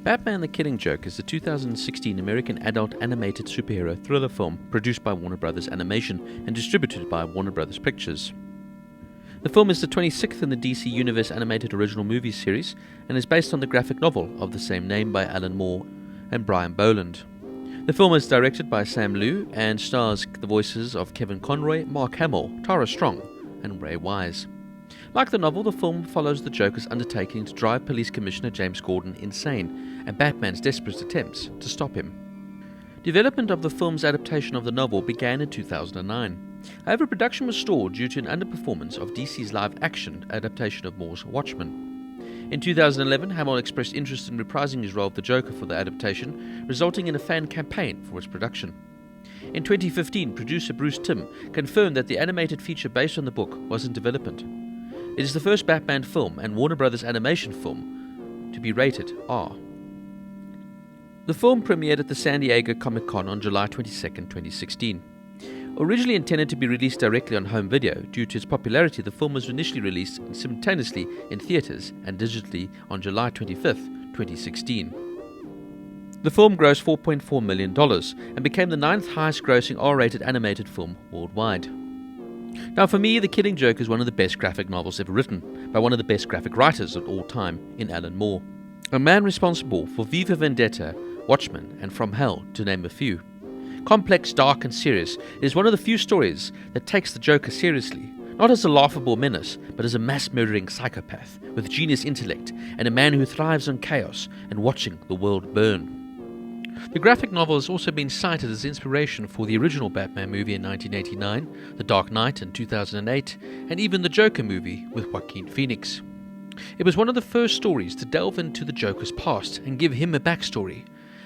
Batman the Killing Joke is a 2016 American adult animated superhero thriller film produced by Warner Bros. Animation and distributed by Warner Bros. Pictures. The film is the 26th in the DC Universe animated original movie series and is based on the graphic novel of the same name by Alan Moore and Brian Bolland. The film is directed by Sam Liu and stars the voices of Kevin Conroy, Mark Hamill, Tara Strong, and Ray Wise. Like the novel, the film follows the Joker's undertaking to drive Police Commissioner James Gordon insane and Batman's desperate attempts to stop him. Development of the film's adaptation of the novel began in 2009. However, production was stalled due to an underperformance of DC's live-action adaptation of Moore's Watchmen. In 2011, Hamill expressed interest in reprising his role of the Joker for the adaptation, resulting in a fan campaign for its production. In 2015, producer Bruce Timm confirmed that the animated feature based on the book was in development. It is the first Batman film and Warner Bros. Animation film to be rated R. The film premiered at the San Diego Comic-Con on July 22, 2016. Originally intended to be released directly on home video, due to its popularity, the film was initially released simultaneously in theaters and digitally on July 25, 2016. The film grossed $4.4 million and became the 9th highest grossing R-rated animated film worldwide. Now, for me, The Killing Joke is one of the best graphic novels ever written by one of the best graphic writers of all time in Alan Moore, a man responsible for V for Vendetta, Watchmen, and From Hell, to name a few. Complex, dark, and serious, it is one of the few stories that takes the Joker seriously, not as a laughable menace, but as a mass-murdering psychopath with genius intellect and a man who thrives on chaos and watching the world burn. The graphic novel has also been cited as inspiration for the original Batman movie in 1989, The Dark Knight in 2008, and even the Joker movie with Joaquin Phoenix. It was one of the first stories to delve into the Joker's past and give him a backstory,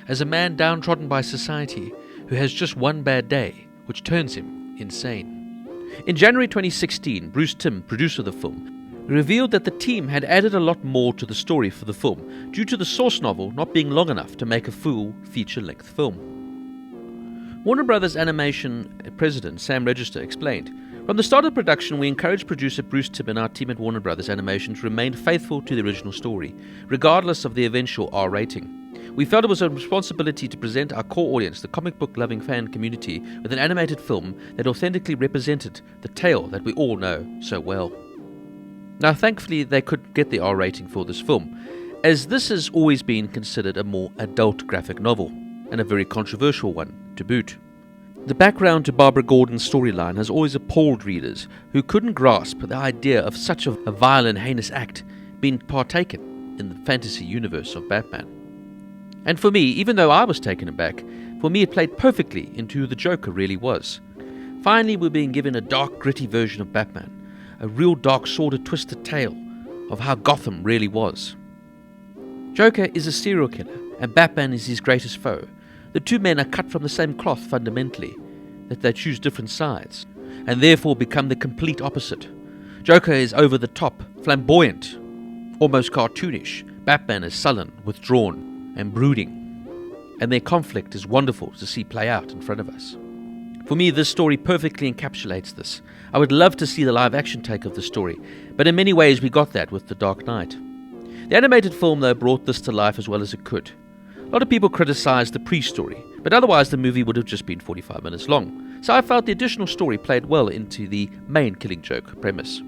as a man downtrodden by society who has just one bad day, which turns him insane. In January 2016, Bruce Timm, producer of the film, revealed that the team had added a lot more to the story for the film due to the source novel not being long enough to make a full feature-length film. Warner Bros. Animation president Sam Register explained, "From the start of production, we encouraged producer Bruce Timm and our team at Warner Bros. Animation to remain faithful to the original story, regardless of the eventual R rating. We felt it was a responsibility to present our core audience, the comic book-loving fan community, with an animated film that authentically represented the tale that we all know so well." Now, thankfully, they could get the R rating for this film, as this has always been considered a more adult graphic novel, and a very controversial one to boot. The background to Barbara Gordon's storyline has always appalled readers who couldn't grasp the idea of such a vile and heinous act being partaken in the fantasy universe of Batman. And for me, even though I was taken aback, for me it played perfectly into who the Joker really was. Finally, we're being given a dark, gritty version of Batman, a real dark, sordid, twisted tale of how Gotham really was. Joker is a serial killer, and Batman is his greatest foe. The two men are cut from the same cloth fundamentally, that they choose different sides, and therefore become the complete opposite. Joker is over the top, flamboyant, almost cartoonish. Batman is sullen, withdrawn, and brooding. And their conflict is wonderful to see play out in front of us. For me, this story perfectly encapsulates this. I would love to see the live-action take of the story, but in many ways we got that with The Dark Knight. The animated film, though, brought this to life as well as it could. A lot of people criticized the pre-story, but otherwise the movie would have just been 45 minutes long, so I felt the additional story played well into the main Killing Joke premise.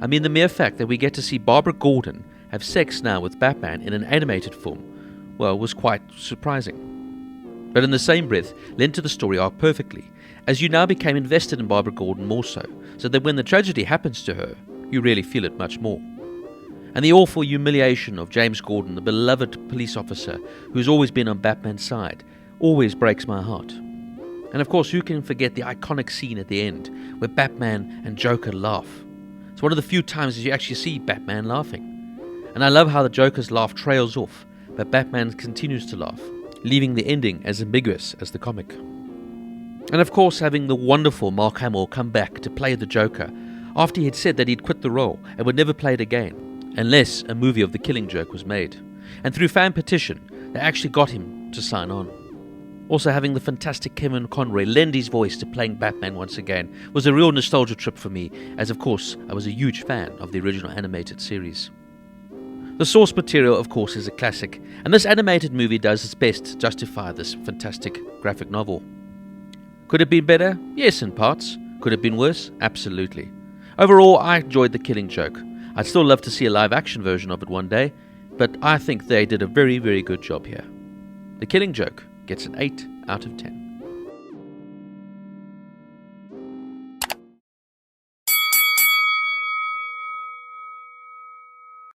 I mean, the mere fact that we get to see Barbara Gordon have sex now with Batman in an animated film, well, was quite surprising. But in the same breath, lent to the story arc perfectly, as you now became invested in Barbara Gordon more so that when the tragedy happens to her, you really feel it much more. And the awful humiliation of James Gordon, the beloved police officer who's always been on Batman's side, always breaks my heart. And of course, who can forget the iconic scene at the end, where Batman and Joker laugh. It's one of the few times that you actually see Batman laughing. And I love how the Joker's laugh trails off, but Batman continues to laugh, leaving the ending as ambiguous as the comic. And of course, having the wonderful Mark Hamill come back to play the Joker after he had said that he'd quit the role and would never play it again, unless a movie of The Killing Joke was made. And through fan petition, they actually got him to sign on. Also, having the fantastic Kevin Conroy lend his voice to playing Batman once again was a real nostalgia trip for me, as of course I was a huge fan of the original animated series. The source material, of course, is a classic, and this animated movie does its best to justify this fantastic graphic novel. Could it be better? Yes, in parts. Could it have been worse? Absolutely. Overall, I enjoyed The Killing Joke. I'd still love to see a live-action version of it one day, but I think they did a very, very good job here. The Killing Joke gets an 8 out of 10.